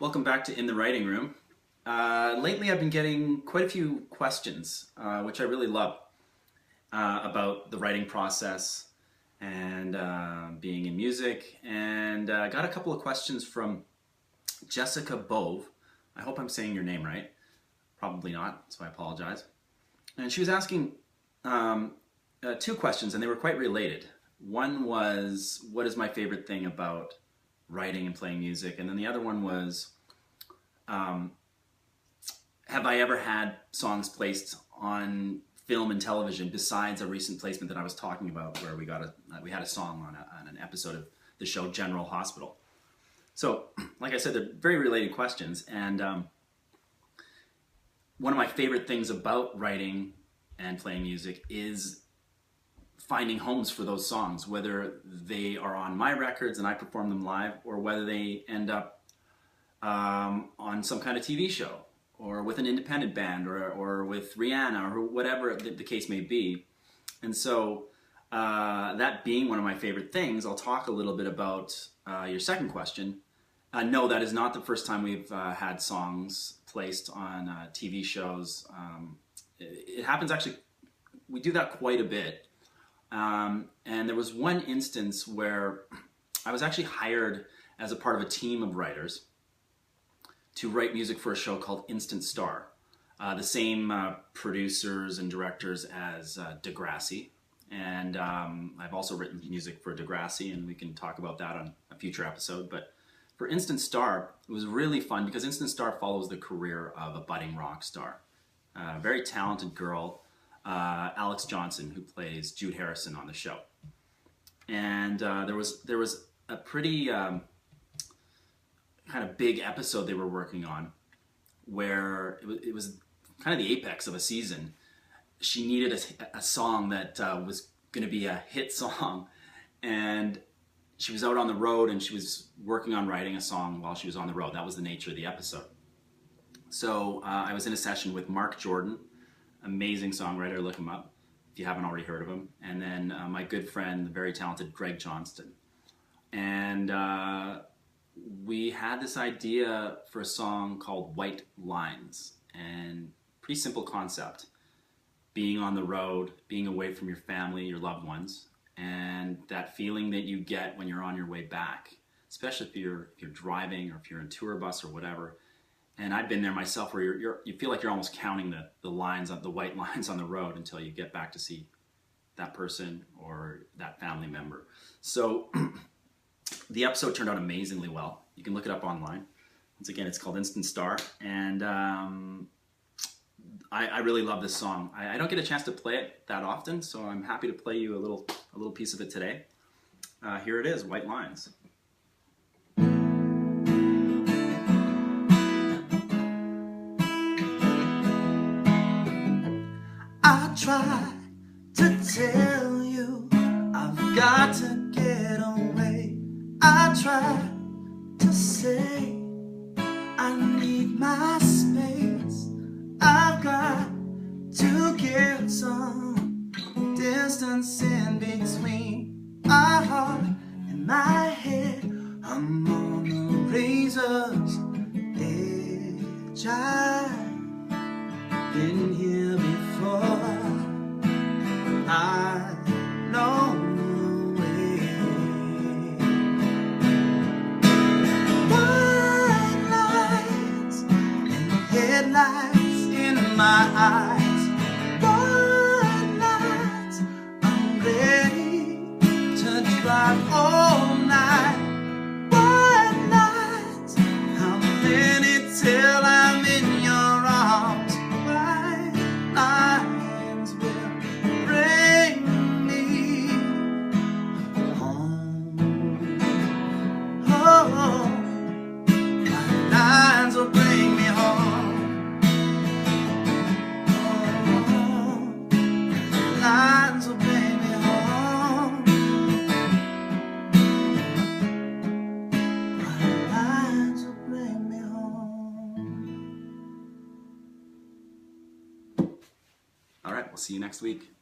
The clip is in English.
Welcome back to In the Writing Room. Lately I've been getting quite a few questions, which I really love, about the writing process and being in music. And I got a couple of questions from Jessica Bove. I hope I'm saying your name right. Probably not, so I apologize. And she was asking two questions, and they were quite related. One was, what is my favorite thing about writing and playing music? And then the other one was, have I ever had songs placed on film and television besides a recent placement that I was talking about, where we had a song on an episode of the show General Hospital. So, like I said, they're very related questions, and one of my favorite things about writing and playing music is finding homes for those songs, whether they are on my records and I perform them live, or whether they end up on some kind of TV show, or with an independent band, or with Rihanna, or whatever the case may be. And so that being one of my favorite things, I'll talk a little bit about your second question. No, that is not the first time we've had songs placed on TV shows. It happens actually, we do that quite a bit. And there was one instance where I was actually hired as a part of a team of writers to write music for a show called Instant Star. The same producers and directors as Degrassi. And I've also written music for Degrassi, and we can talk about that on a future episode. But for Instant Star, it was really fun because Instant Star follows the career of a budding rock star. A very talented girl, Alex Johnson, who plays Jude Harrison on the show. And there was a pretty kind of big episode they were working on, where it was kind of the apex of a season. She needed a song that was going to be a hit song, and she was out on the road, and she was working on writing a song while she was on the road. That was the nature of the episode. So I was in a session with Mark Jordan, amazing songwriter, look him up if you haven't already heard of him, and then my good friend, the very talented Greg Johnston. And we had this idea for a song called White Lines, and pretty simple concept. Being on the road, being away from your family, your loved ones, and that feeling that you get when you're on your way back, especially if you're driving, or if you're in tour bus or whatever. And I've been there myself, where you feel like you're almost counting the lines, the white lines on the road, until you get back to see that person or that family member. So the episode turned out amazingly well. You can look it up online. Once again, it's called Instant Star, and I really love this song. I don't get a chance to play it that often, so I'm happy to play you a little piece of it today. Here it is, White Lines. I try to tell you I've got to get away. I try to say I need my space. I've got to get some distance in between my heart and my head. I'm on the razor's edge. I've been here before. I know the way. White lights and headlights in my eyes. White lights, I'm ready to drive all night. White lights, I'm ready till I'm in your arms. White lines will bring me home. Oh, white lines will bring me home. Lines will bring me home. My lines will bring me home. All right, we'll see you next week.